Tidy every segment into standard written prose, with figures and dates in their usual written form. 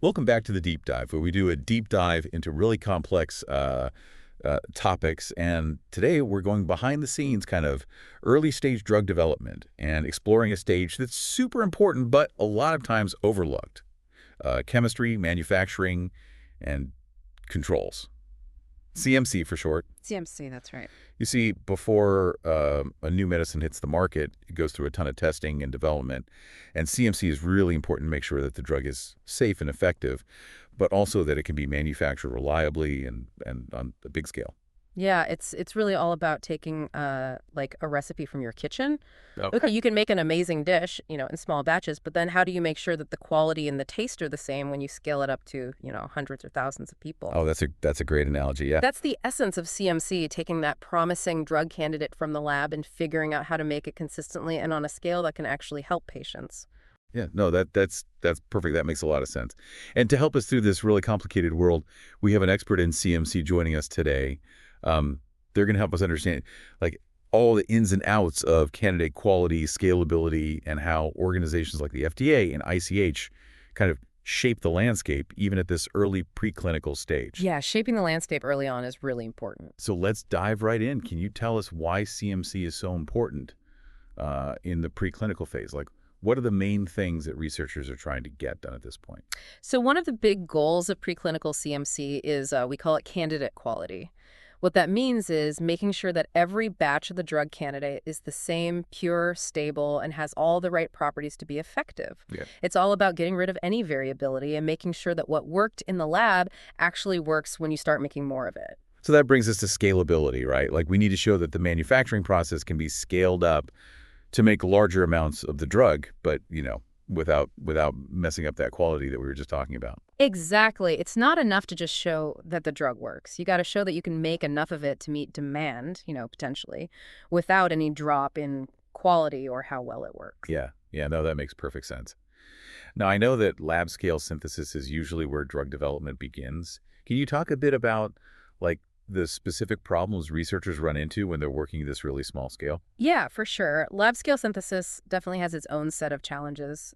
Welcome back to the Deep Dive, where we do a deep dive into really complex topics. And today we're going behind the scenes, kind of early stage drug development and exploring a stage that's super important, but a lot of times overlooked. Chemistry, manufacturing, and controls. CMC for short. CMC, that's right. You see, before a new medicine hits the market, it goes through a ton of testing and development. And CMC is really important to make sure that the drug is safe and effective, but also that it can be manufactured reliably and on a big scale. Yeah, it's really all about taking like a recipe from your kitchen. Okay, Okay. you can make an amazing dish, in small batches, but then how do you make sure that the quality and the taste are the same when you scale it up to, hundreds or thousands of people? Oh, that's a great analogy. Yeah. That's the essence of CMC, taking that promising drug candidate from the lab and figuring out how to make it consistently and on a scale that can actually help patients. Yeah. No, that's perfect. That makes a lot of sense. And to help us through this really complicated world, we have an expert in CMC joining us today. They're going to help us understand, like, all the ins and outs of candidate quality, scalability, and how organizations like the FDA and ICH kind of shape the landscape, even at this early preclinical stage. Yeah, shaping the landscape early on is really important. So let's dive right in. Can you tell us why CMC is so important in the preclinical phase? Like, what are the main things that researchers are trying to get done at this point? So one of the big goals of preclinical CMC is we call it candidate quality. What that means is making sure that every batch of the drug candidate is the same, pure, stable, and has all the right properties to be effective. Yeah. It's all about getting rid of any variability and making sure that what worked in the lab actually works when you start making more of it. So that brings us to scalability, right? Like, we need to show that the manufacturing process can be scaled up to make larger amounts of the drug, but, without messing up that quality that we were just talking about. Exactly. It's not enough to just show that the drug works. You got to show that you can make enough of it to meet demand, potentially, without any drop in quality or how well it works. Yeah. Yeah, no, that makes perfect sense. Now, I know that lab scale synthesis is usually where drug development begins. Can you talk a bit about, like, the specific problems researchers run into when they're working this really small scale? Yeah, for sure. Lab scale synthesis definitely has its own set of challenges.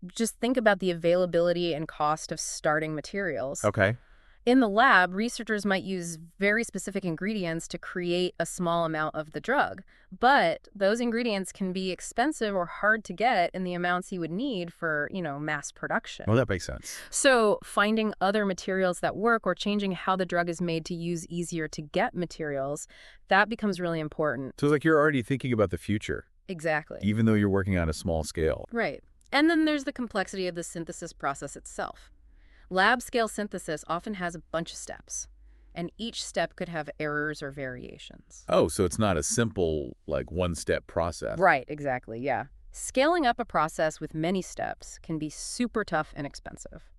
Just think about the availability and cost of starting materials. Okay. In the lab, researchers might use very specific ingredients to create a small amount of the drug, but those ingredients can be expensive or hard to get in the amounts you would need for, mass production. Well, that makes sense. So finding other materials that work or changing how the drug is made to use easier to get materials, that becomes really important. So it's like you're already thinking about the future, Exactly. even though you're working on a small scale. Right. And then there's the complexity of the synthesis process itself. Lab-scale synthesis often has a bunch of steps, and each step could have errors or variations. Oh, so it's not a simple, like, one-step process. Right, exactly, yeah. Scaling up a process with many steps can be super tough and expensive.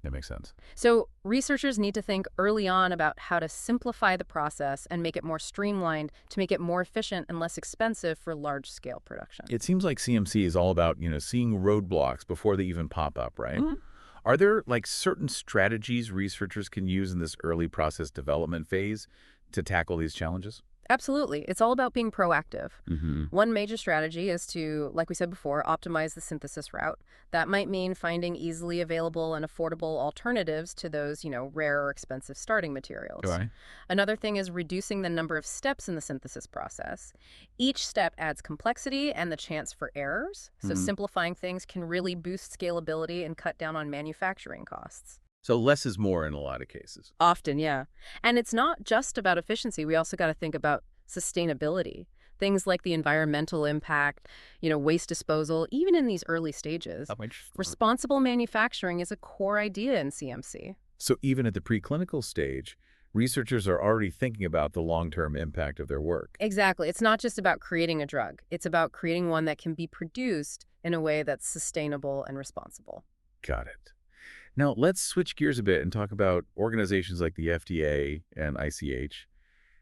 That makes sense. So researchers need to think early on about how to simplify the process and make it more streamlined to make it more efficient and less expensive for large-scale production. It seems like CMC is all about, seeing roadblocks before they even pop up, right? Mhm. Are there, like, certain strategies researchers can use in this early process development phase to tackle these challenges? Absolutely. It's all about being proactive. Mm-hmm. One major strategy is to, like we said before, optimize the synthesis route. That might mean finding easily available and affordable alternatives to those, rare or expensive starting materials. Okay. Another thing is reducing the number of steps in the synthesis process. Each step adds complexity and the chance for errors, so Mhm. simplifying things can really boost scalability and cut down on manufacturing costs. So less is more in a lot of cases. Often, yeah. And it's not just about efficiency. We also got to think about sustainability. Things like the environmental impact, waste disposal, even in these early stages. How much? Responsible manufacturing is a core idea in CMC. So even at the preclinical stage, researchers are already thinking about the long-term impact of their work. Exactly. It's not just about creating a drug. It's about creating one that can be produced in a way that's sustainable and responsible. Got it. Now, let's switch gears a bit and talk about organizations like the FDA and ICH.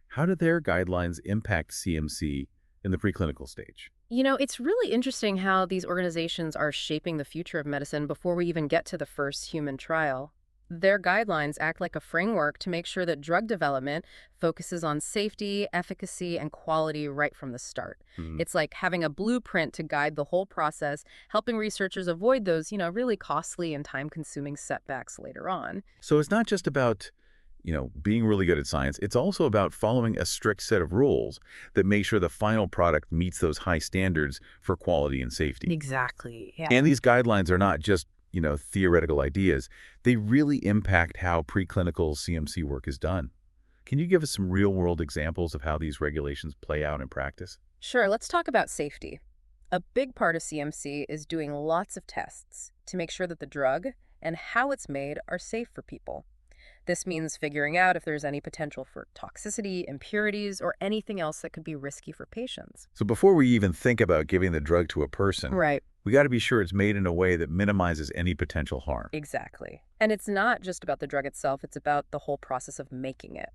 How do their guidelines impact CMC in the preclinical stage? It's really interesting how these organizations are shaping the future of medicine before we even get to the first human trial. Their guidelines act like a framework to make sure that drug development focuses on safety, efficacy, and quality right from the start. Mhm. It's like having a blueprint to guide the whole process, helping researchers avoid those, really costly and time-consuming setbacks later on. So it's not just about, being really good at science. It's also about following a strict set of rules that make sure the final product meets those high standards for quality and safety. Exactly. Yeah. And these guidelines are not just, theoretical ideas. They really impact how preclinical CMC work is done. Can you give us some real-world examples of how these regulations play out in practice? Sure, let's talk about safety. A big part of CMC is doing lots of tests to make sure that the drug and how it's made are safe for people. This means figuring out if there's any potential for toxicity, impurities, or anything else that could be risky for patients. So before we even think about giving the drug to a person, Right, we got to be sure it's made in a way that minimizes any potential harm. exactly. And it's not just about the drug itself, it's about the whole process of making it.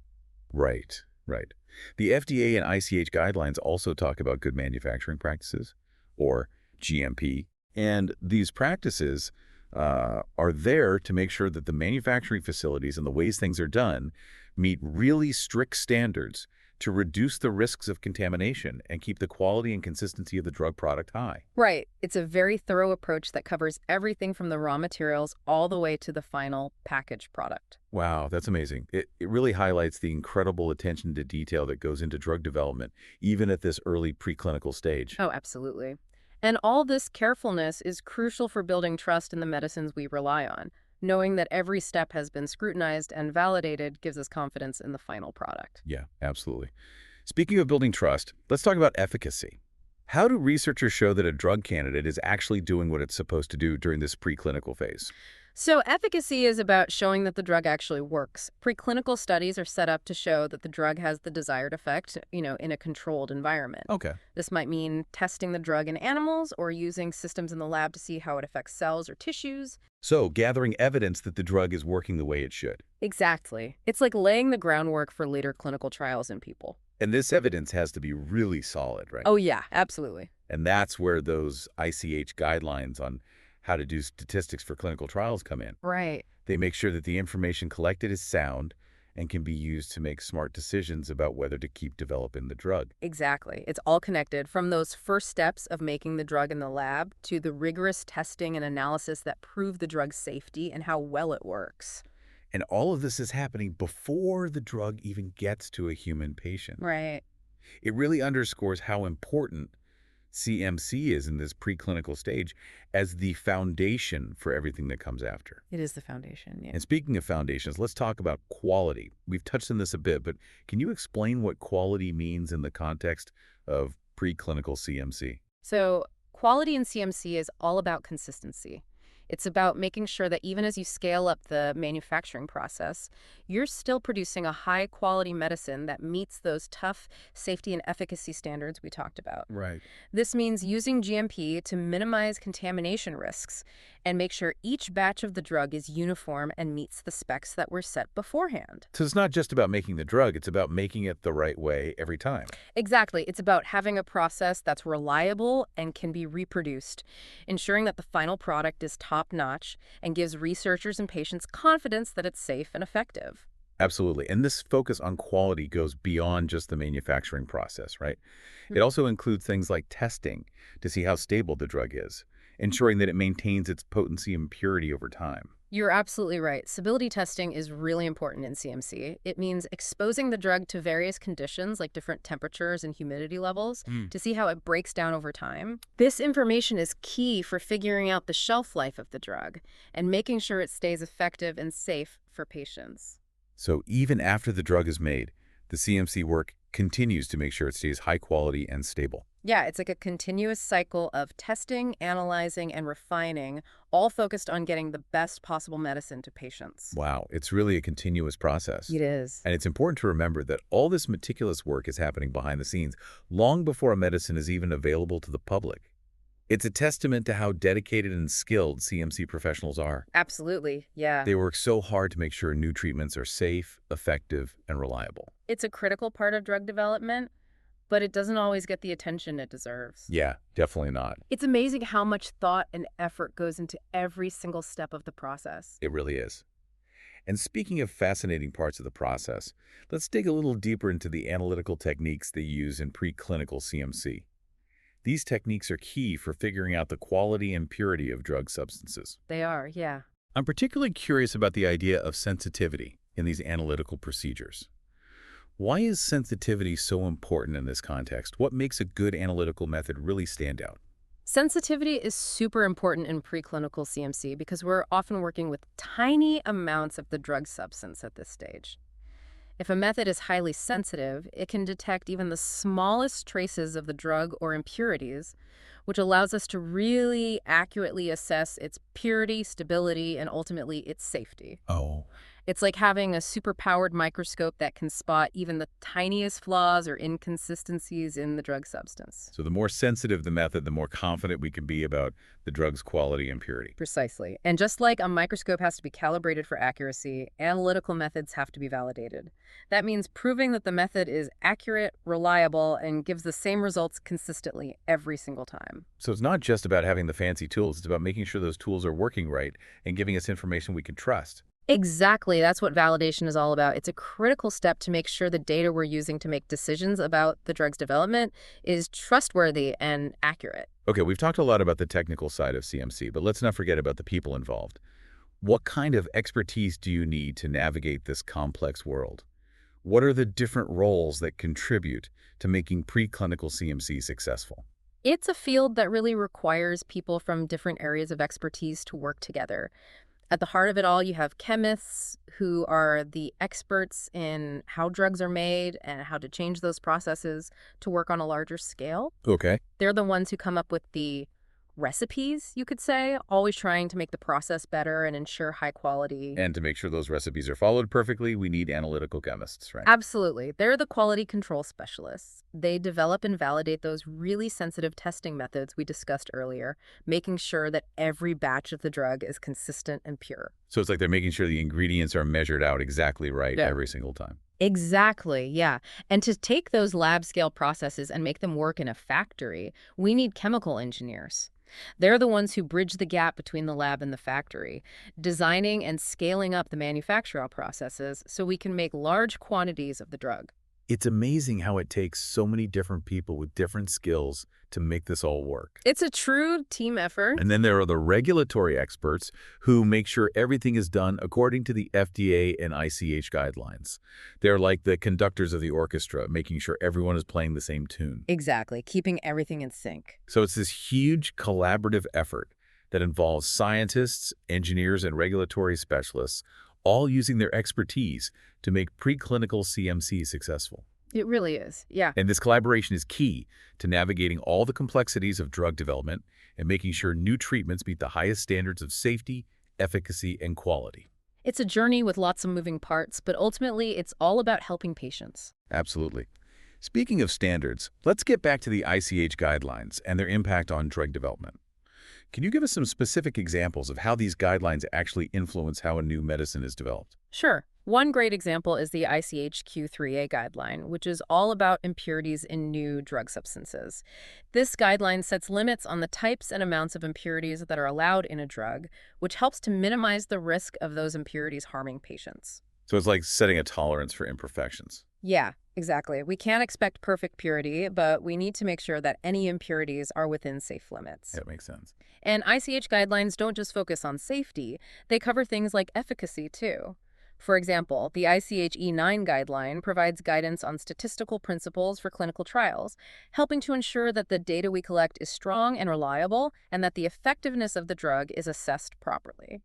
Right, right. The FDA and ICH guidelines also talk about good manufacturing practices, or GMP, and these practices are there to make sure that the manufacturing facilities and the ways things are done meet really strict standards to reduce the risks of contamination and keep the quality and consistency of the drug product high. Right. It's a very thorough approach that covers everything from the raw materials all the way to the final packaged product. Wow, that's amazing. It really highlights the incredible attention to detail that goes into drug development, even at this early preclinical stage. Oh, absolutely. And all this carefulness is crucial for building trust in the medicines we rely on. Knowing that every step has been scrutinized and validated gives us confidence in the final product. Yeah, absolutely. Speaking of building trust, let's talk about efficacy. How do researchers show that a drug candidate is actually doing what it's supposed to do during this preclinical phase? So efficacy is about showing that the drug actually works. Preclinical studies are set up to show that the drug has the desired effect, in a controlled environment. Okay. This might mean testing the drug in animals or using systems in the lab to see how it affects cells or tissues. So, gathering evidence that the drug is working the way it should. Exactly. It's like laying the groundwork for later clinical trials in people. And this evidence has to be really solid, right? Oh, yeah, absolutely. And that's where those ICH guidelines on how to do statistics for clinical trials come in. Right. They make sure that the information collected is sound and can be used to make smart decisions about whether to keep developing the drug. Exactly. It's all connected from those first steps of making the drug in the lab to the rigorous testing and analysis that prove the drug's safety and how well it works. And all of this is happening before the drug even gets to a human patient. Right. It really underscores how important CMC is in this preclinical stage as the foundation for everything that comes after. It is the foundation, yeah. And speaking of foundations, let's talk about quality. We've touched on this a bit, but can you explain what quality means in the context of preclinical CMC? So quality in CMC is all about consistency. It's about making sure that even as you scale up the manufacturing process, you're still producing a high-quality medicine that meets those tough safety and efficacy standards we talked about. Right. This means using GMP to minimize contamination risks and make sure each batch of the drug is uniform and meets the specs that were set beforehand. So it's not just about making the drug, it's about making it the right way every time. Exactly. It's about having a process that's reliable and can be reproduced, ensuring that the final product is top-notch and gives researchers and patients confidence that it's safe and effective. Absolutely. And this focus on quality goes beyond just the manufacturing process, right? It also includes things like testing to see how stable the drug is, ensuring that it maintains its potency and purity over time. You're absolutely right. Stability testing is really important in CMC. It means exposing the drug to various conditions like different temperatures and humidity levels to see how it breaks down over time. This information is key for figuring out the shelf life of the drug and making sure it stays effective and safe for patients. So even after the drug is made, the CMC work continues to make sure it stays high quality and stable. Yeah, it's like a continuous cycle of testing, analyzing, and refining, all focused on getting the best possible medicine to patients. Wow, it's really a continuous process. It is. And it's important to remember that all this meticulous work is happening behind the scenes, long before a medicine is even available to the public. It's a testament to how dedicated and skilled CMC professionals are. Absolutely, yeah. They work so hard to make sure new treatments are safe, effective, and reliable. It's a critical part of drug development, but it doesn't always get the attention it deserves. Yeah, definitely not. It's amazing how much thought and effort goes into every single step of the process. It really is. And speaking of fascinating parts of the process, let's dig a little deeper into the analytical techniques they use in preclinical CMC. These techniques are key for figuring out the quality and purity of drug substances. They are, yeah. I'm particularly curious about the idea of sensitivity in these analytical procedures. Why is sensitivity so important in this context? What makes a good analytical method really stand out? Sensitivity is super important in preclinical CMC because we're often working with tiny amounts of the drug substance at this stage. If a method is highly sensitive, it can detect even the smallest traces of the drug or impurities, which allows us to really accurately assess its purity, stability, and ultimately its safety. Oh, It's like having a super-powered microscope that can spot even the tiniest flaws or inconsistencies in the drug substance. so the more sensitive the method, the more confident we can be about the drug's quality and purity. Precisely. And just like a microscope has to be calibrated for accuracy, analytical methods have to be validated. That means proving that the method is accurate, reliable, and gives the same results consistently every single time. So it's not just about having the fancy tools, it's about making sure those tools are working right and giving us information we can trust. Exactly. That's what validation is all about. It's a critical step to make sure the data we're using to make decisions about the drug's development is trustworthy and accurate. Okay, we've talked a lot about the technical side of CMC, but let's not forget about the people involved. What kind of expertise do you need to navigate this complex world? What are the different roles that contribute to making preclinical CMC successful? It's a field that really requires people from different areas of expertise to work together. At the heart of it all, you have chemists who are the experts in how drugs are made and how to change those processes to work on a larger scale. Okay. They're the ones who come up with the recipes, you could say, always trying to make the process better and ensure high quality. And to make sure those recipes are followed perfectly, we need analytical chemists, right? Absolutely. They're the quality control specialists. They develop and validate those really sensitive testing methods we discussed earlier, making sure that every batch of the drug is consistent and pure. So it's like they're making sure the ingredients are measured out exactly right Yeah. every single time. Exactly, yeah. And to take those lab scale processes and make them work in a factory, we need chemical engineers. They're the ones who bridge the gap between the lab and the factory, designing and scaling up the manufacturing processes so we can make large quantities of the drug. It's amazing how it takes so many different people with different skills to make this all work. It's a true team effort. And then there are the regulatory experts who make sure everything is done according to the FDA and ICH guidelines. They're like the conductors of the orchestra, making sure everyone is playing the same tune. Exactly, keeping everything in sync. So it's this huge collaborative effort that involves scientists, engineers, and regulatory specialists, all using their expertise to make preclinical CMC successful. It really is, yeah. And this collaboration is key to navigating all the complexities of drug development and making sure new treatments meet the highest standards of safety, efficacy, and quality. It's a journey with lots of moving parts, but ultimately it's all about helping patients. Absolutely. Speaking of standards, let's get back to the ICH guidelines and their impact on drug development. Can you give us some specific examples of how these guidelines actually influence how a new medicine is developed? Sure. One great example is the ICH Q3A guideline, which is all about impurities in new drug substances. This guideline sets limits on the types and amounts of impurities that are allowed in a drug, which helps to minimize the risk of those impurities harming patients. So it's like setting a tolerance for imperfections. Yeah, exactly. We can't expect perfect purity, but we need to make sure that any impurities are within safe limits. That makes sense. And ICH guidelines don't just focus on safety, they cover things like efficacy too. For example, the ICH E9 guideline provides guidance on statistical principles for clinical trials, helping to ensure that the data we collect is strong and reliable and that the effectiveness of the drug is assessed properly.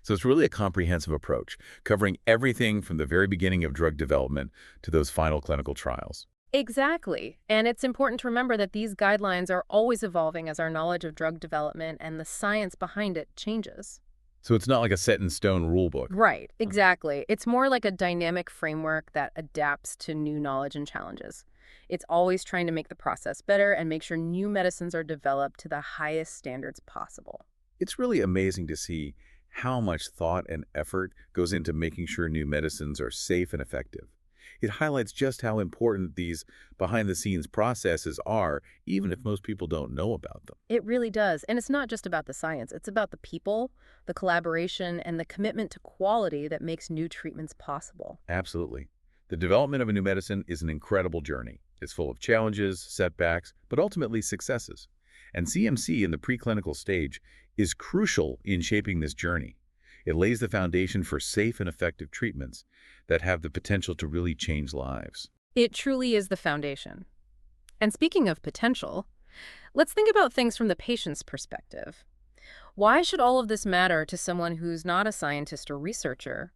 So it's really a comprehensive approach, covering everything from the very beginning of drug development to those final clinical trials. Exactly. And it's important to remember that these guidelines are always evolving as our knowledge of drug development and the science behind it changes. So it's not like a set-in-stone rule book. Right, exactly. It's more like a dynamic framework that adapts to new knowledge and challenges. It's always trying to make the process better and make sure new medicines are developed to the highest standards possible. It's really amazing to see how much thought and effort goes into making sure new medicines are safe and effective. It highlights just how important these behind-the-scenes processes are, even if most people don't know about them. It really does. And it's not just about the science. It's about the people, the collaboration, and the commitment to quality that makes new treatments possible. Absolutely. The development of a new medicine is an incredible journey. It's full of challenges, setbacks, but ultimately successes. And CMC in the preclinical stage is crucial in shaping this journey. It lays the foundation for safe and effective treatments that have the potential to really change lives. It truly is the foundation. And speaking of potential, let's think about things from the patient's perspective. Why should all of this matter to someone who's not a scientist or researcher?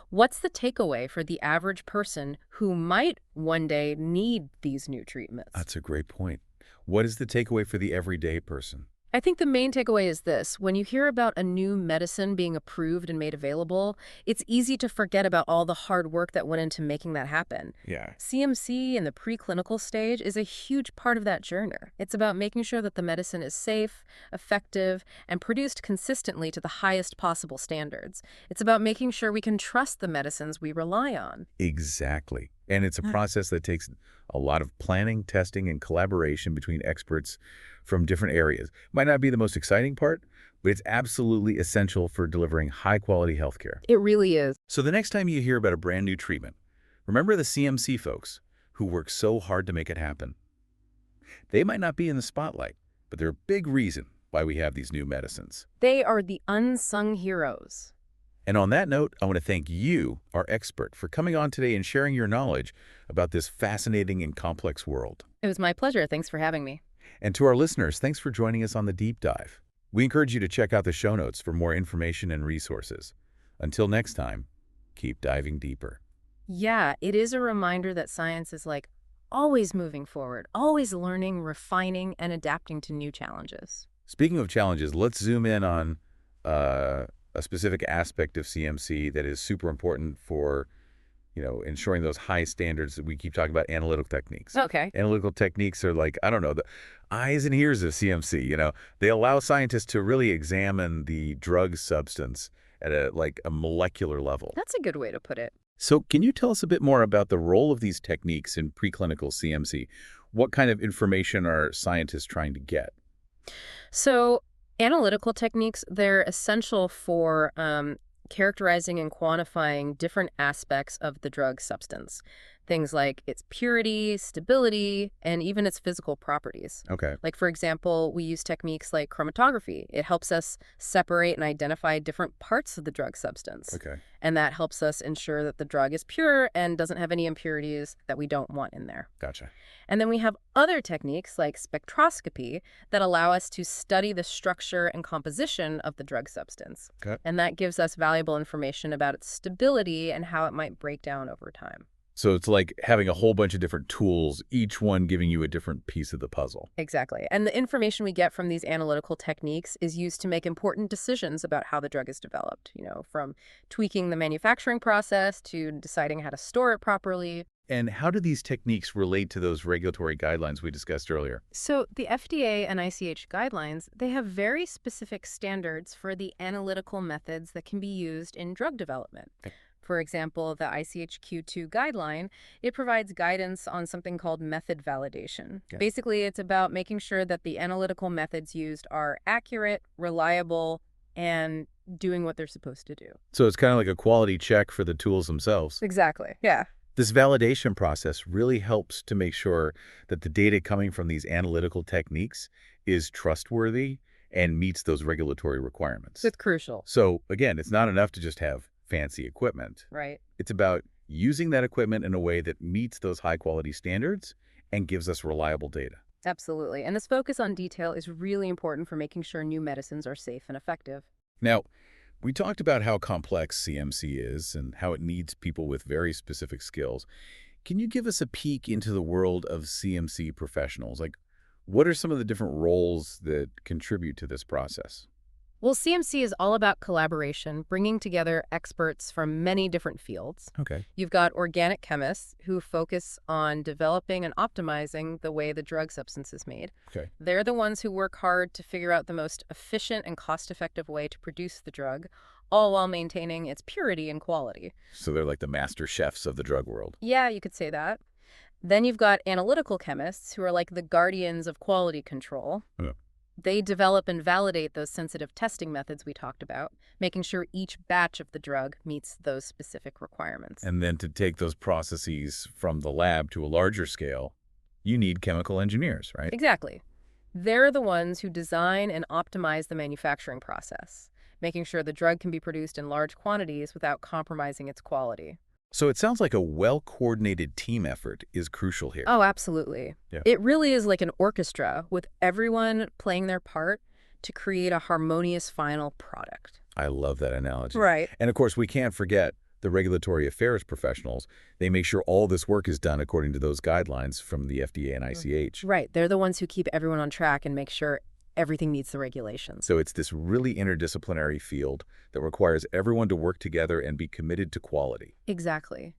What's the takeaway for the average person who might one day need these new treatments? That's a great point. What is the takeaway for the everyday person? I think the main takeaway is this. When you hear about a new medicine being approved and made available, it's easy to forget about all the hard work that went into making that happen. Yeah. CMC in the preclinical stage is a huge part of that journey. It's about making sure that the medicine is safe, effective, and produced consistently to the highest possible standards. It's about making sure we can trust the medicines we rely on. Exactly. And it's a process that takes a lot of planning, testing, and collaboration between experts from different areas. Might not be the most exciting part, but it's absolutely essential for delivering high-quality healthcare. It really is. So the next time you hear about a brand new treatment, remember the CMC folks who work so hard to make it happen. They might not be in the spotlight, but they're a big reason why we have these new medicines. They are the unsung heroes. And on that note, I want to thank you, our expert, for coming on today and sharing your knowledge about this fascinating and complex world. It was my pleasure. Thanks for having me. And to our listeners, thanks for joining us on the Deep Dive. We encourage you to check out the show notes for more information and resources. Until next time, keep diving deeper. Yeah, it is a reminder that science is like always moving forward, always learning, refining, and adapting to new challenges. Speaking of challenges, let's zoom in on a specific aspect of CMC that is super important for, ensuring those high standards that we keep talking about, analytical techniques. Okay. Analytical techniques are like, I don't know, the eyes and ears of CMC, They allow scientists to really examine the drug substance at a molecular level. That's a good way to put it. So can you tell us a bit more about the role of these techniques in preclinical CMC? What kind of information are scientists trying to get? So analytical techniques, they're essential for characterizing and quantifying different aspects of the drug substance. Things like its purity, stability, and even its physical properties. Okay. Like, for example, we use techniques like chromatography. It helps us separate and identify different parts of the drug substance. Okay. And that helps us ensure that the drug is pure and doesn't have any impurities that we don't want in there. Gotcha. And then we have other techniques like spectroscopy that allow us to study the structure and composition of the drug substance. Okay. And that gives us valuable information about its stability and how it might break down over time. So it's like having a whole bunch of different tools, each one giving you a different piece of the puzzle. Exactly. And the information we get from these analytical techniques is used to make important decisions about how the drug is developed, from tweaking the manufacturing process to deciding how to store it properly. And how do these techniques relate to those regulatory guidelines we discussed earlier? So the FDA and ICH guidelines, they have very specific standards for the analytical methods that can be used in drug development. Okay. For example, the ICH-Q2 guideline, it provides guidance on something called method validation. Okay. Basically, it's about making sure that the analytical methods used are accurate, reliable, and doing what they're supposed to do. So it's kind of like a quality check for the tools themselves. Exactly. Yeah. This validation process really helps to make sure that the data coming from these analytical techniques is trustworthy and meets those regulatory requirements. It's crucial. So again, it's not enough to just have fancy equipment. Right. It's about using that equipment in a way that meets those high-quality standards and gives us reliable data. Absolutely. And this focus on detail is really important for making sure new medicines are safe and effective. Now, we talked about how complex CMC is and how it needs people with very specific skills. Can you give us a peek into the world of CMC professionals? What are some of the different roles that contribute to this process? Well, CMC is all about collaboration, bringing together experts from many different fields. Okay. You've got organic chemists who focus on developing and optimizing the way the drug substance is made. Okay. They're the ones who work hard to figure out the most efficient and cost-effective way to produce the drug, all while maintaining its purity and quality. So they're like the master chefs of the drug world. Yeah, you could say that. Then you've got analytical chemists who are like the guardians of quality control. Yeah. They develop and validate those sensitive testing methods we talked about, making sure each batch of the drug meets those specific requirements. And then to take those processes from the lab to a larger scale, you need chemical engineers, right? Exactly. They're the ones who design and optimize the manufacturing process, making sure the drug can be produced in large quantities without compromising its quality. So it sounds like a well-coordinated team effort is crucial here. Oh, absolutely. Yeah. It really is like an orchestra with everyone playing their part to create a harmonious final product. I love that analogy. Right. And of course, we can't forget the regulatory affairs professionals. They make sure all this work is done according to those guidelines from the FDA and ICH. Right. They're the ones who keep everyone on track and make sure everything meets the regulations. So it's this really interdisciplinary field that requires everyone to work together and be committed to quality. Exactly.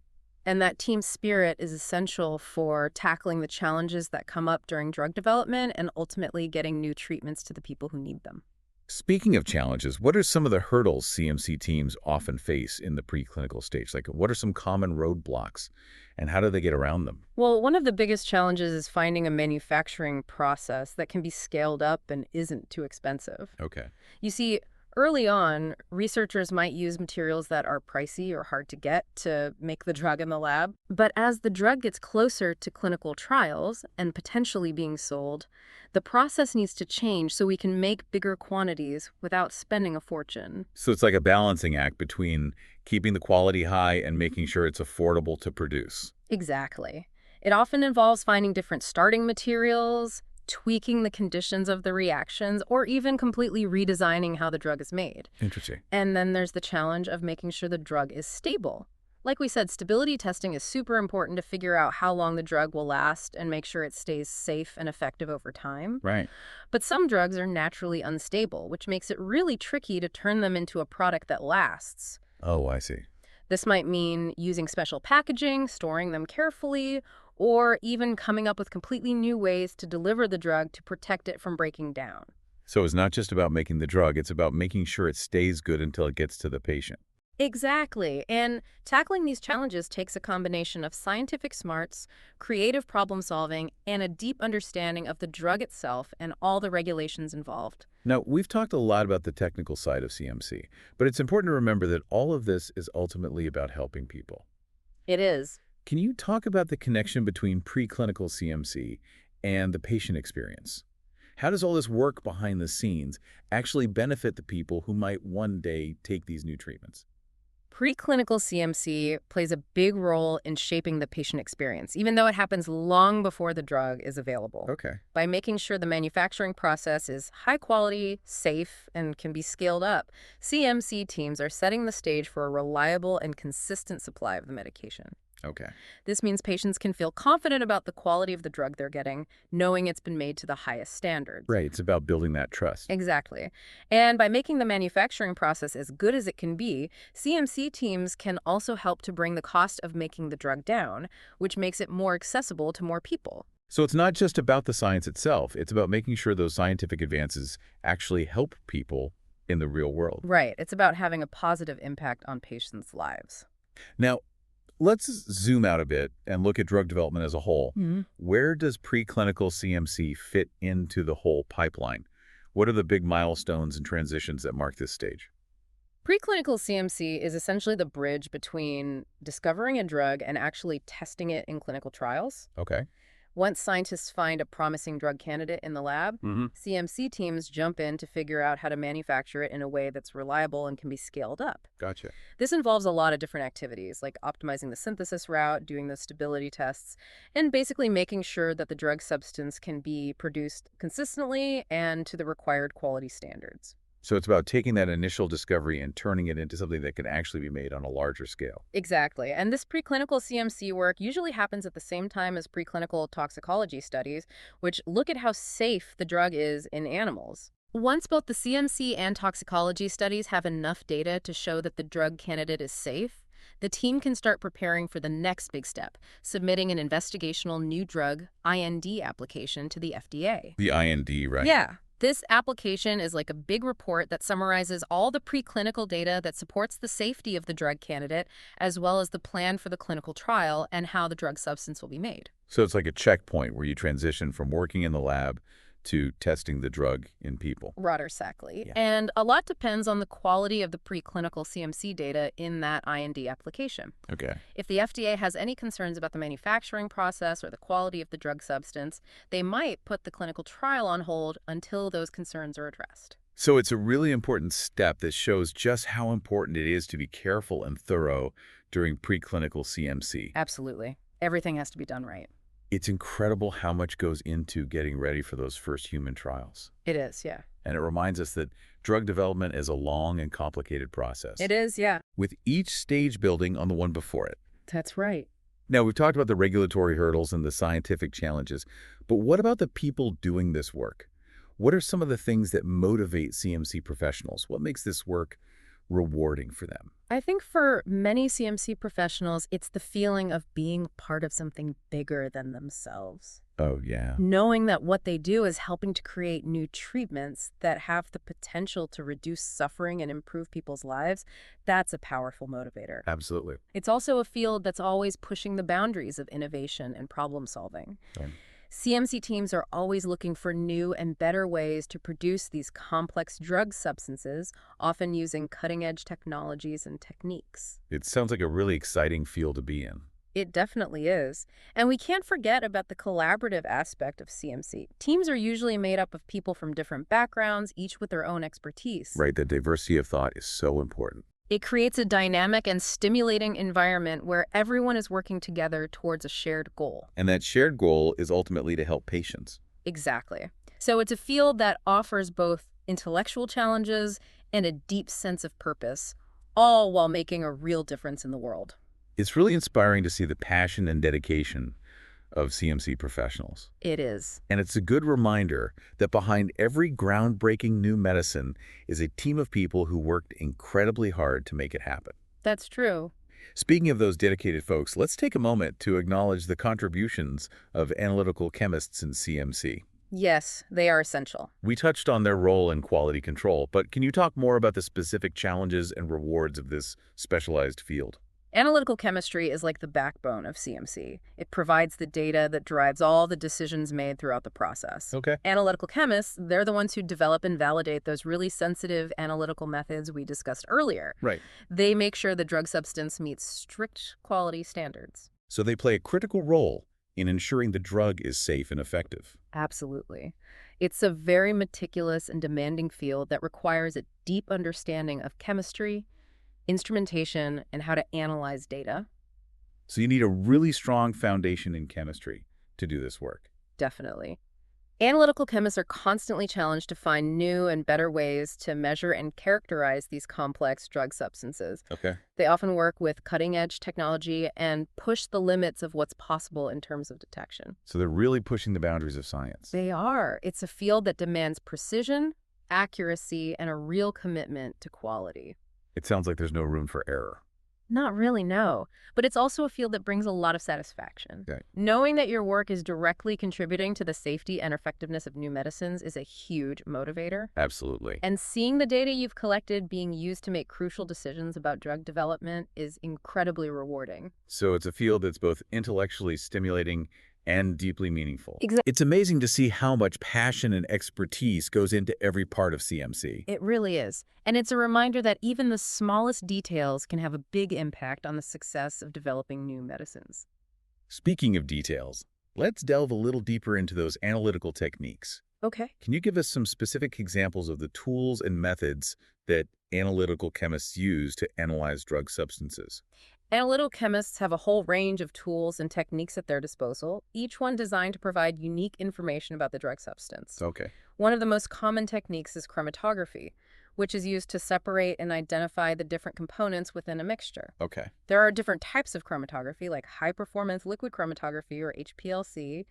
And that team spirit is essential for tackling the challenges that come up during drug development and ultimately getting new treatments to the people who need them. Speaking of challenges, what are some of the hurdles CMC teams often face in the preclinical stage? Like, what are some common roadblocks, and how do they get around them? Well, one of the biggest challenges is finding a manufacturing process that can be scaled up and isn't too expensive. Okay. You see, early on, researchers might use materials that are pricey or hard to get to make the drug in the lab. But as the drug gets closer to clinical trials and potentially being sold, the process needs to change so we can make bigger quantities without spending a fortune. So it's like a balancing act between keeping the quality high and making sure it's affordable to produce. Exactly. It often involves finding different starting materials, tweaking the conditions of the reactions, or even completely redesigning how the drug is made. Interesting. And then there's the challenge of making sure the drug is stable. Like we said, stability testing is super important to figure out how long the drug will last and make sure it stays safe and effective over time. Right. But some drugs are naturally unstable, which makes it really tricky to turn them into a product that lasts. Oh, I see. This might mean using special packaging, storing them carefully, or even coming up with completely new ways to deliver the drug to protect it from breaking down. So it's not just about making the drug, it's about making sure it stays good until it gets to the patient. Exactly. And tackling these challenges takes a combination of scientific smarts, creative problem solving, and a deep understanding of the drug itself and all the regulations involved. Now, we've talked a lot about the technical side of CMC, but it's important to remember that all of this is ultimately about helping people. It is. Can you talk about the connection between preclinical CMC and the patient experience? How does all this work behind the scenes actually benefit the people who might one day take these new treatments? Preclinical CMC plays a big role in shaping the patient experience, even though it happens long before the drug is available. Okay. By making sure the manufacturing process is high quality, safe, and can be scaled up, CMC teams are setting the stage for a reliable and consistent supply of the medication. Okay. This means patients can feel confident about the quality of the drug they're getting, knowing it's been made to the highest standards. Right. It's about building that trust. Exactly. And by making the manufacturing process as good as it can be, CMC teams can also help to bring the cost of making the drug down, which makes it more accessible to more people. So it's not just about the science itself. It's about making sure those scientific advances actually help people in the real world. Right. It's about having a positive impact on patients' lives. Now, let's zoom out a bit and look at drug development as a whole. Where does preclinical CMC fit into the whole pipeline? What are the big milestones and transitions that mark this stage? Preclinical CMC is essentially the bridge between discovering a drug and actually testing it in clinical trials. Okay. Once scientists find a promising drug candidate in the lab, CMC teams jump in to figure out how to manufacture it in a way that's reliable and can be scaled up. Gotcha. This involves a lot of different activities, like optimizing the synthesis route, doing the stability tests, and basically making sure that the drug substance can be produced consistently and to the required quality standards. So it's about taking that initial discovery and turning it into something that can actually be made on a larger scale. Exactly. And this preclinical CMC work usually happens at the same time as preclinical toxicology studies, which look at how safe the drug is in animals. Once both the CMC and toxicology studies have enough data to show that the drug candidate is safe, the team can start preparing for the next big step, submitting an investigational new drug, IND, application to the FDA. The IND, right? Yeah. This application is like a big report that summarizes all the preclinical data that supports the safety of the drug candidate, as well as the plan for the clinical trial and how the drug substance will be made. So it's like a checkpoint where you transition from working in the lab to testing the drug in people. Rather exactly. Yeah. And a lot depends on the quality of the preclinical CMC data in that IND application. Okay. If the FDA has any concerns about the manufacturing process or the quality of the drug substance, they might put the clinical trial on hold until those concerns are addressed. So it's a really important step that shows just how important it is to be careful and thorough during preclinical CMC. Absolutely. Everything has to be done right. It's incredible how much goes into getting ready for those first human trials. It is, yeah. And it reminds us that drug development is a long and complicated process, It is, yeah. with each stage building on the one before it. That's right. Now, we've talked about the regulatory hurdles and the scientific challenges, but what about the people doing this work? What are some of the things that motivate CMC professionals? What makes this work rewarding for them? I think for many CMC professionals, it's the feeling of being part of something bigger than themselves. Oh, yeah. Knowing that what they do is helping to create new treatments that have the potential to reduce suffering and improve people's lives, that's a powerful motivator. Absolutely. It's also a field that's always pushing the boundaries of innovation and problem solving. Right. CMC teams are always looking for new and better ways to produce these complex drug substances, often using cutting-edge technologies and techniques. It sounds like a really exciting field to be in. It definitely is. And we can't forget about the collaborative aspect of CMC. Teams are usually made up of people from different backgrounds, each with their own expertise. Right, the diversity of thought is so important. It creates a dynamic and stimulating environment where everyone is working together towards a shared goal. And that shared goal is ultimately to help patients. Exactly. So it's a field that offers both intellectual challenges and a deep sense of purpose, all while making a real difference in the world. It's really inspiring to see the passion and dedication of CMC professionals. It is. And it's a good reminder that behind every groundbreaking new medicine is a team of people who worked incredibly hard to make it happen. That's true. Speaking of those dedicated folks, let's take a moment to acknowledge the contributions of analytical chemists in CMC. Yes, they are essential. We touched on their role in quality control, but can you talk more about the specific challenges and rewards of this specialized field? Analytical chemistry is like the backbone of CMC. It provides the data that drives all the decisions made throughout the process. Okay. Analytical chemists, they're the ones who develop and validate those really sensitive analytical methods we discussed earlier. Right. They make sure the drug substance meets strict quality standards. So they play a critical role in ensuring the drug is safe and effective. Absolutely. It's a very meticulous and demanding field that requires a deep understanding of chemistry, instrumentation, and how to analyze data. So you need a really strong foundation in chemistry to do this work. Definitely. Analytical chemists are constantly challenged to find new and better ways to measure and characterize these complex drug substances. Okay. They often work with cutting-edge technology and push the limits of what's possible in terms of detection. So they're really pushing the boundaries of science. They are. It's a field that demands precision, accuracy, and a real commitment to quality. It sounds like there's no room for error. Not really, no. But it's also a field that brings a lot of satisfaction. Okay. Knowing that your work is directly contributing to the safety and effectiveness of new medicines is a huge motivator. Absolutely. And seeing the data you've collected being used to make crucial decisions about drug development is incredibly rewarding. So it's a field that's both intellectually stimulating and deeply meaningful. Exactly. It's amazing to see how much passion and expertise goes into every part of CMC. It really is. And it's a reminder that even the smallest details can have a big impact on the success of developing new medicines. Speaking of details, let's delve a little deeper into those analytical techniques. Okay. Can you give us some specific examples of the tools and methods that analytical chemists use to analyze drug substances? Analytical chemists have a whole range of tools and techniques at their disposal, each one designed to provide unique information about the drug substance. Okay. One of the most common techniques is chromatography, which is used to separate and identify the different components within a mixture. Okay. There are different types of chromatography, like high-performance liquid chromatography, or HPLC,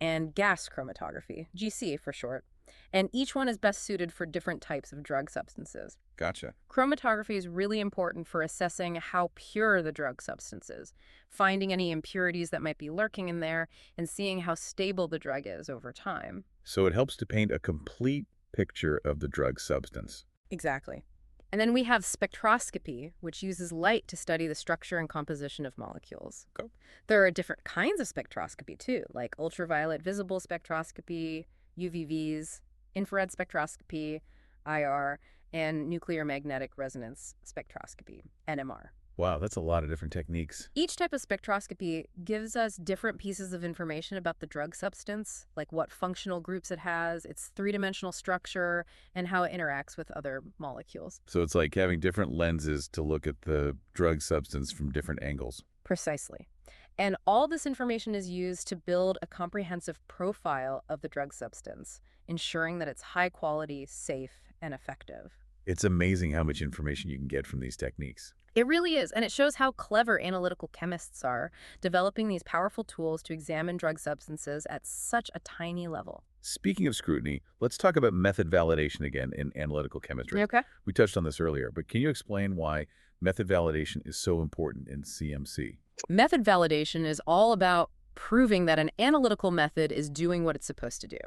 and gas chromatography, GC for short. And each one is best suited for different types of drug substances. Gotcha. Chromatography is really important for assessing how pure the drug substance is, finding any impurities that might be lurking in there, and seeing how stable the drug is over time. So it helps to paint a complete picture of the drug substance. Exactly. And then we have spectroscopy, which uses light to study the structure and composition of molecules. Okay. There are different kinds of spectroscopy, too, like ultraviolet visible spectroscopy, UVVs, infrared spectroscopy, IR, and nuclear magnetic resonance spectroscopy, NMR. Wow, that's a lot of different techniques. Each type of spectroscopy gives us different pieces of information about the drug substance, like what functional groups it has, its three-dimensional structure, and how it interacts with other molecules. So it's like having different lenses to look at the drug substance from different angles. Precisely. And all this information is used to build a comprehensive profile of the drug substance, ensuring that it's high quality, safe, and effective. It's amazing how much information you can get from these techniques. It really is, and it shows how clever analytical chemists are, developing these powerful tools to examine drug substances at such a tiny level. Speaking of scrutiny, let's talk about method validation again in analytical chemistry. Okay. We touched on this earlier, but can you explain why method validation is so important in CMC? Method validation is all about proving that an analytical method is doing what it's supposed to do.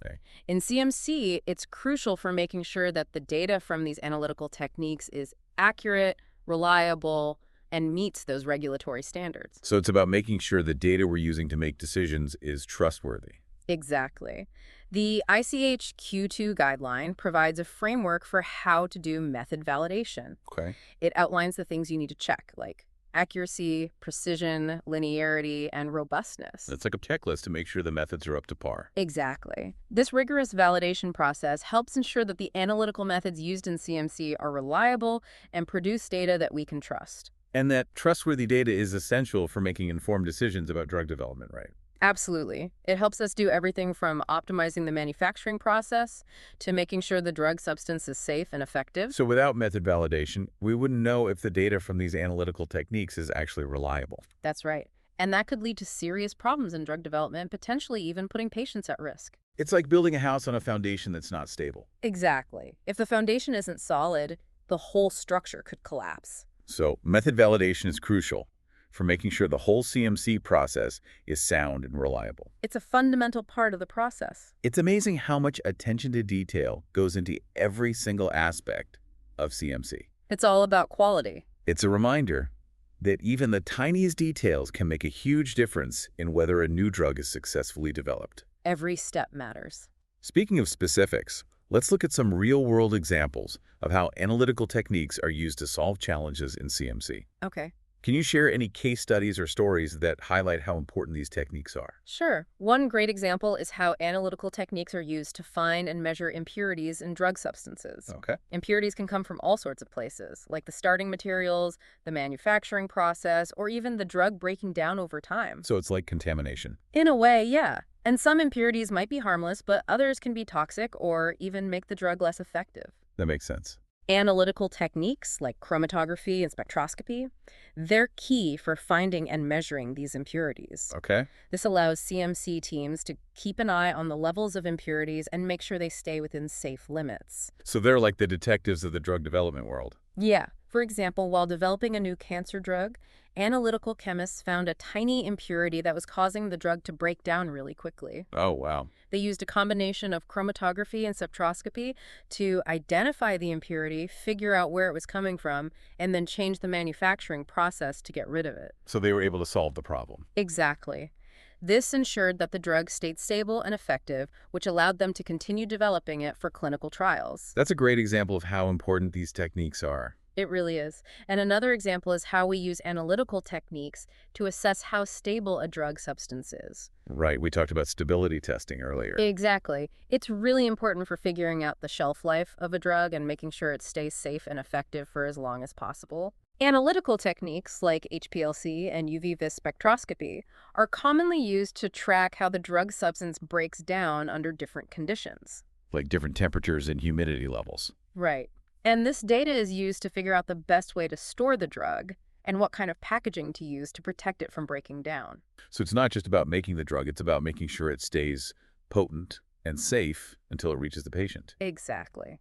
Okay. In CMC, it's crucial for making sure that the data from these analytical techniques is accurate, reliable, and meets those regulatory standards. So it's about making sure the data we're using to make decisions is trustworthy. Exactly. The ICH Q2 guideline provides a framework for how to do method validation. Okay. It outlines the things you need to check, like accuracy, precision, linearity, and robustness. That's like a checklist to make sure the methods are up to par. Exactly. This rigorous validation process helps ensure that the analytical methods used in CMC are reliable and produce data that we can trust. And that trustworthy data is essential for making informed decisions about drug development, right? Absolutely. It helps us do everything from optimizing the manufacturing process to making sure the drug substance is safe and effective. So without method validation, we wouldn't know if the data from these analytical techniques is actually reliable. That's right. And that could lead to serious problems in drug development, potentially even putting patients at risk. It's like building a house on a foundation that's not stable. Exactly. If the foundation isn't solid, the whole structure could collapse. So method validation is crucial for making sure the whole CMC process is sound and reliable. It's a fundamental part of the process. It's amazing how much attention to detail goes into every single aspect of CMC. It's all about quality. It's a reminder that even the tiniest details can make a huge difference in whether a new drug is successfully developed. Every step matters. Speaking of specifics, let's look at some real-world examples of how analytical techniques are used to solve challenges in CMC. Okay. Can you share any case studies or stories that highlight how important these techniques are? Sure. One great example is how analytical techniques are used to find and measure impurities in drug substances. Okay. Impurities can come from all sorts of places, like the starting materials, the manufacturing process, or even the drug breaking down over time. So it's like contamination. In a way, yeah. And some impurities might be harmless, but others can be toxic or even make the drug less effective. That makes sense. Analytical techniques like chromatography and spectroscopy, they're key for finding and measuring these impurities. Okay. This allows CMC teams to keep an eye on the levels of impurities and make sure they stay within safe limits. So they're like the detectives of the drug development world. Yeah. For example, while developing a new cancer drug, analytical chemists found a tiny impurity that was causing the drug to break down really quickly. Oh, wow. They used a combination of chromatography and spectroscopy to identify the impurity, figure out where it was coming from, and then change the manufacturing process to get rid of it. So they were able to solve the problem. Exactly. This ensured that the drug stayed stable and effective, which allowed them to continue developing it for clinical trials. That's a great example of how important these techniques are. It really is. And another example is how we use analytical techniques to assess how stable a drug substance is. Right. We talked about stability testing earlier. Exactly. It's really important for figuring out the shelf life of a drug and making sure it stays safe and effective for as long as possible. Analytical techniques like HPLC and UV-Vis spectroscopy are commonly used to track how the drug substance breaks down under different conditions. Like different temperatures and humidity levels. Right. And this data is used to figure out the best way to store the drug and what kind of packaging to use to protect it from breaking down. So it's not just about making the drug, it's about making sure it stays potent and safe until it reaches the patient. Exactly.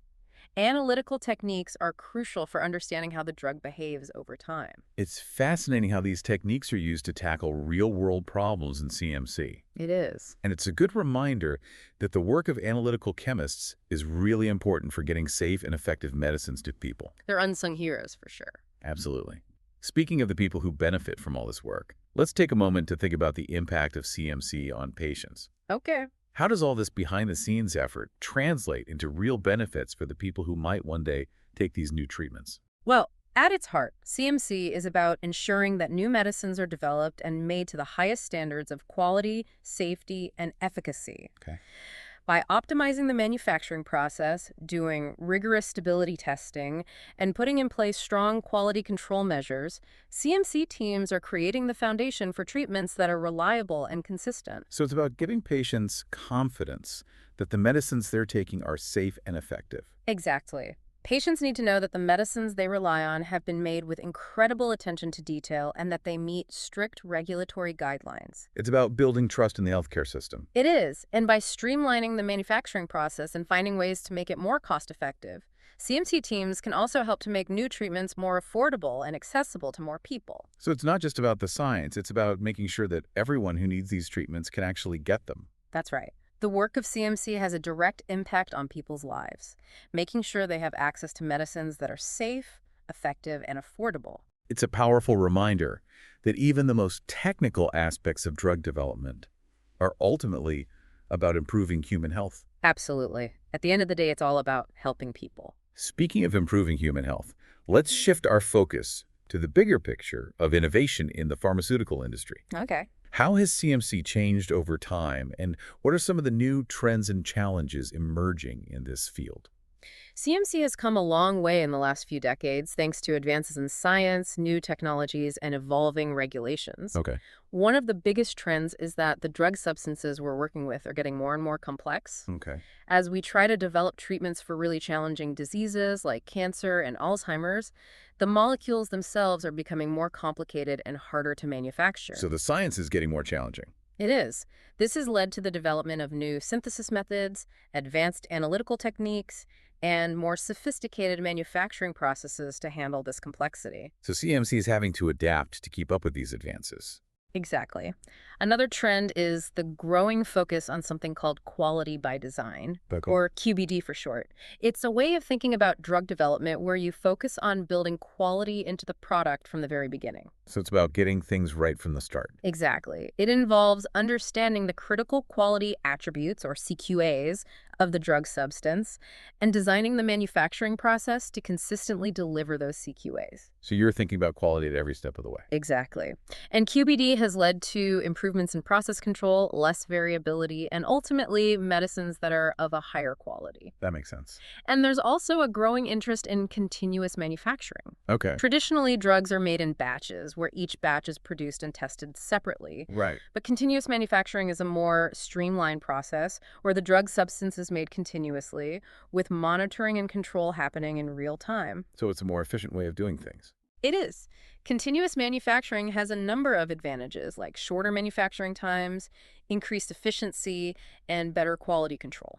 Analytical techniques are crucial for understanding how the drug behaves over time. It's fascinating how these techniques are used to tackle real-world problems in CMC. It is. And it's a good reminder that the work of analytical chemists is really important for getting safe and effective medicines to people. They're unsung heroes for sure. Absolutely. Speaking of the people who benefit from all this work, let's take a moment to think about the impact of CMC on patients. Okay. How does all this behind-the-scenes effort translate into real benefits for the people who might one day take these new treatments? Well, at its heart, CMC is about ensuring that new medicines are developed and made to the highest standards of quality, safety, and efficacy. Okay. By optimizing the manufacturing process, doing rigorous stability testing, and putting in place strong quality control measures, CMC teams are creating the foundation for treatments that are reliable and consistent. So it's about giving patients confidence that the medicines they're taking are safe and effective. Exactly. Patients need to know that the medicines they rely on have been made with incredible attention to detail and that they meet strict regulatory guidelines. It's about building trust in the healthcare system. It is, and by streamlining the manufacturing process and finding ways to make it more cost-effective, CMC teams can also help to make new treatments more affordable and accessible to more people. So it's not just about the science, it's about making sure that everyone who needs these treatments can actually get them. That's right. The work of CMC has a direct impact on people's lives, making sure they have access to medicines that are safe, effective, and affordable. It's a powerful reminder that even the most technical aspects of drug development are ultimately about improving human health. Absolutely. At the end of the day, it's all about helping people. Speaking of improving human health, let's shift our focus to the bigger picture of innovation in the pharmaceutical industry. Okay. How has CMC changed over time, and what are some of the new trends and challenges emerging in this field? CMC has come a long way in the last few decades thanks to advances in science, new technologies, and evolving regulations. Okay. One of the biggest trends is that the drug substances we're working with are getting more and more complex. Okay. As we try to develop treatments for really challenging diseases like cancer and Alzheimer's, the molecules themselves are becoming more complicated and harder to manufacture. So the science is getting more challenging. It is. This has led to the development of new synthesis methods, advanced analytical techniques, and more sophisticated manufacturing processes to handle this complexity. So CMC is having to adapt to keep up with these advances. Exactly. Another trend is the growing focus on something called quality by design, Beco. or QBD for short. It's a way of thinking about drug development where you focus on building quality into the product from the very beginning. So it's about getting things right from the start. Exactly. It involves understanding the critical quality attributes, or CQAs, of the drug substance and designing the manufacturing process to consistently deliver those CQAs. So you're thinking about quality at every step of the way. Exactly. And QBD has led to improvements in process control, less variability, and ultimately medicines that are of a higher quality. That makes sense. And there's also a growing interest in continuous manufacturing. Okay. Traditionally, drugs are made in batches, where each batch is produced and tested separately. Right. But continuous manufacturing is a more streamlined process where the drug substance is made continuously, with monitoring and control happening in real time. So it's a more efficient way of doing things. It is. Continuous manufacturing has a number of advantages, like shorter manufacturing times, increased efficiency, and better quality control.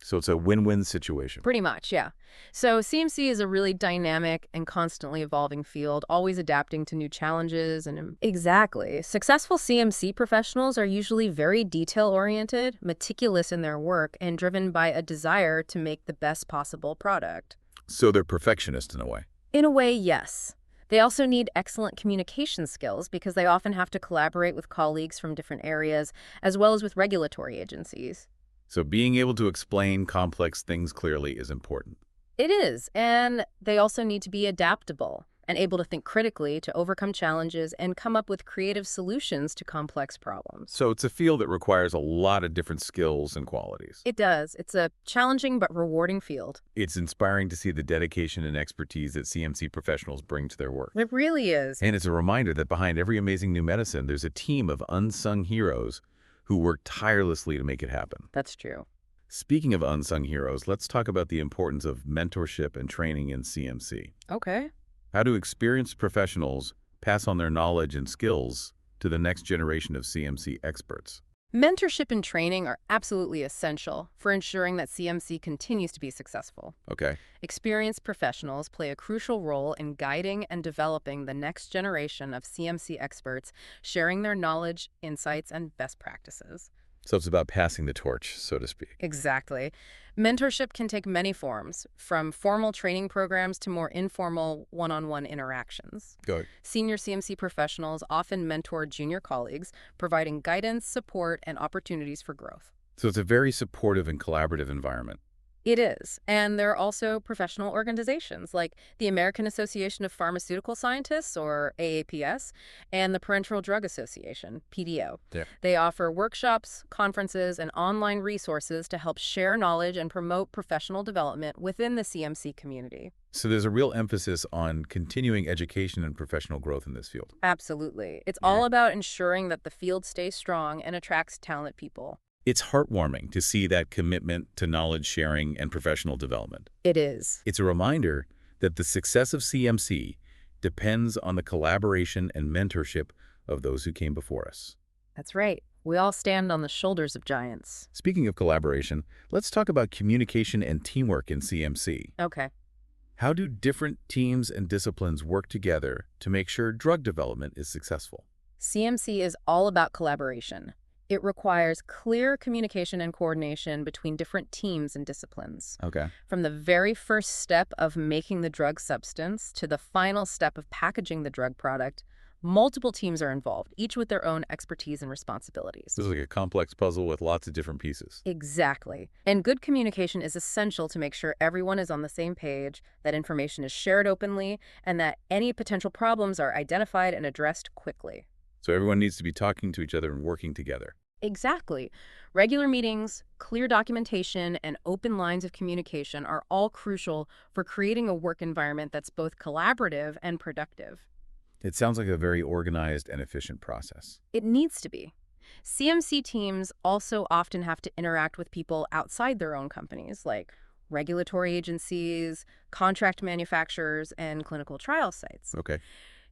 So it's a win-win situation. Pretty much, yeah. So CMC is a really dynamic and constantly evolving field, always adapting to new challenges and exactly. Successful CMC professionals are usually very detail-oriented, meticulous in their work, and driven by a desire to make the best possible product. So they're perfectionists in a way. In a way, yes. They also need excellent communication skills because they often have to collaborate with colleagues from different areas, as well as with regulatory agencies. So being able to explain complex things clearly is important. It is, and they also need to be adaptable and able to think critically to overcome challenges and come up with creative solutions to complex problems. So it's a field that requires a lot of different skills and qualities. It does. It's a challenging but rewarding field. It's inspiring to see the dedication and expertise that CMC professionals bring to their work. It really is. And it's a reminder that behind every amazing new medicine, there's a team of unsung heroes who work tirelessly to make it happen. That's true. Speaking of unsung heroes, let's talk about the importance of mentorship and training in CMC. Okay. How do experienced professionals pass on their knowledge and skills to the next generation of CMC experts? Mentorship and training are absolutely essential for ensuring that CMC continues to be successful. Okay. Experienced professionals play a crucial role in guiding and developing the next generation of CMC experts, sharing their knowledge, insights, and best practices. So it's about passing the torch, so to speak. Exactly. Mentorship can take many forms, from formal training programs to more informal one-on-one interactions. Good. Senior CMC professionals often mentor junior colleagues, providing guidance, support, and opportunities for growth. So it's a very supportive and collaborative environment. It is. And there are also professional organizations like the American Association of Pharmaceutical Scientists, or AAPS, and the Parenteral Drug Association, PDO. Yeah. They offer workshops, conferences, and online resources to help share knowledge and promote professional development within the CMC community. So there's a real emphasis on continuing education and professional growth in this field. Absolutely. It's all about ensuring that the field stays strong and attracts talented people. It's heartwarming to see that commitment to knowledge sharing and professional development. It is. It's a reminder that the success of CMC depends on the collaboration and mentorship of those who came before us. That's right. We all stand on the shoulders of giants. Speaking of collaboration, let's talk about communication and teamwork in CMC. Okay. How do different teams and disciplines work together to make sure drug development is successful? CMC is all about collaboration. It requires clear communication and coordination between different teams and disciplines. Okay. From the very first step of making the drug substance to the final step of packaging the drug product, multiple teams are involved, each with their own expertise and responsibilities. This is like a complex puzzle with lots of different pieces. Exactly. And good communication is essential to make sure everyone is on the same page, that information is shared openly, and that any potential problems are identified and addressed quickly. So everyone needs to be talking to each other and working together. Exactly. Regular meetings, clear documentation, and open lines of communication are all crucial for creating a work environment that's both collaborative and productive. It sounds like a very organized and efficient process. It needs to be. CMC teams also often have to interact with people outside their own companies, like regulatory agencies, contract manufacturers, and clinical trial sites. Okay.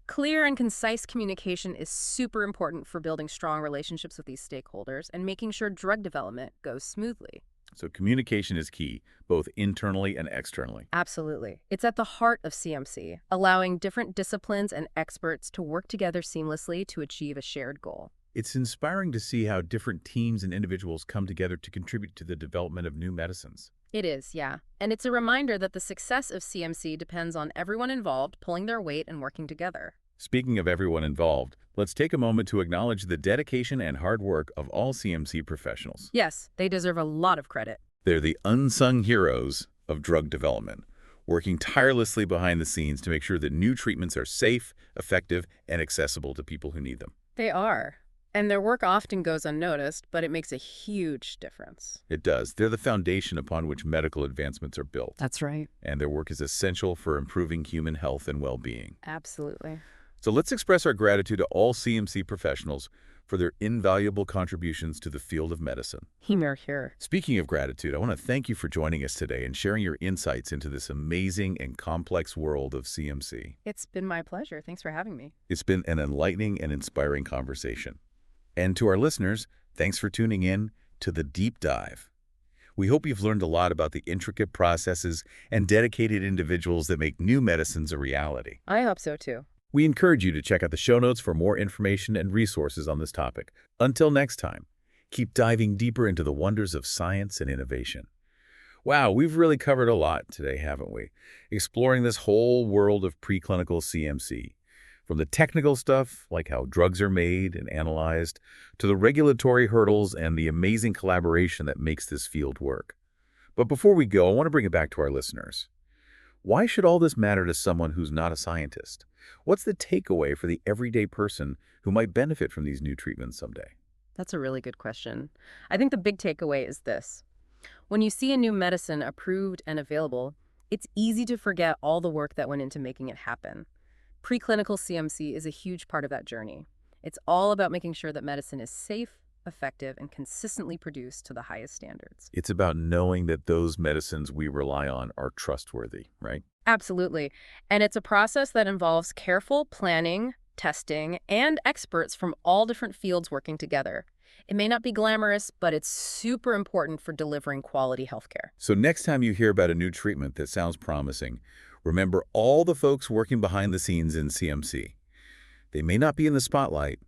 Clear and concise communication is super important for building strong relationships with these stakeholders and making sure drug development goes smoothly. So communication is key, both internally and externally. Absolutely. It's at the heart of CMC, allowing different disciplines and experts to work together seamlessly to achieve a shared goal. It's inspiring to see how different teams and individuals come together to contribute to the development of new medicines. It is, yeah. And it's a reminder that the success of CMC depends on everyone involved pulling their weight and working together. Speaking of everyone involved, let's take a moment to acknowledge the dedication and hard work of all CMC professionals. Yes, they deserve a lot of credit. They're the unsung heroes of drug development, working tirelessly behind the scenes to make sure that new treatments are safe, effective, and accessible to people who need them. They are. And their work often goes unnoticed, but it makes a huge difference. It does. They're the foundation upon which medical advancements are built. That's right. And their work is essential for improving human health and well-being. Absolutely. So let's express our gratitude to all CMC professionals for their invaluable contributions to the field of medicine. Here. Speaking of gratitude, I want to thank you for joining us today and sharing your insights into this amazing and complex world of CMC. It's been my pleasure. Thanks for having me. It's been an enlightening and inspiring conversation. And to our listeners, thanks for tuning in to The Deep Dive. We hope you've learned a lot about the intricate processes and dedicated individuals that make new medicines a reality. I hope so, too. We encourage you to check out the show notes for more information and resources on this topic. Until next time, keep diving deeper into the wonders of science and innovation. Wow, we've really covered a lot today, haven't we? Exploring this whole world of preclinical CMC. From the technical stuff, like how drugs are made and analyzed, to the regulatory hurdles and the amazing collaboration that makes this field work. But before we go, I want to bring it back to our listeners. Why should all this matter to someone who's not a scientist? What's the takeaway for the everyday person who might benefit from these new treatments someday? That's a really good question. I think the big takeaway is this. When you see a new medicine approved and available, it's easy to forget all the work that went into making it happen. Preclinical CMC is a huge part of that journey. It's all about making sure that medicine is safe, effective, and consistently produced to the highest standards. It's about knowing that those medicines we rely on are trustworthy, right? Absolutely. And it's a process that involves careful planning, testing, and experts from all different fields working together. It may not be glamorous, but it's super important for delivering quality healthcare. So next time you hear about a new treatment that sounds promising, remember all the folks working behind the scenes in CMC. They may not be in the spotlight,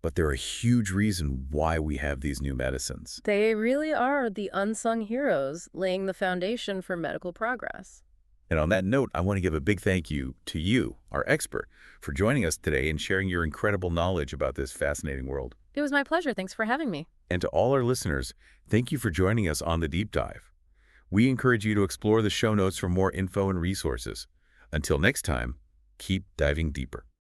but they're a huge reason why we have these new medicines. They really are the unsung heroes laying the foundation for medical progress. And on that note, I want to give a big thank you to you, our expert, for joining us today and sharing your incredible knowledge about this fascinating world. It was my pleasure. Thanks for having me. And to all our listeners, thank you for joining us on the Deep Dive. We encourage you to explore the show notes for more info and resources. Until next time, keep diving deeper.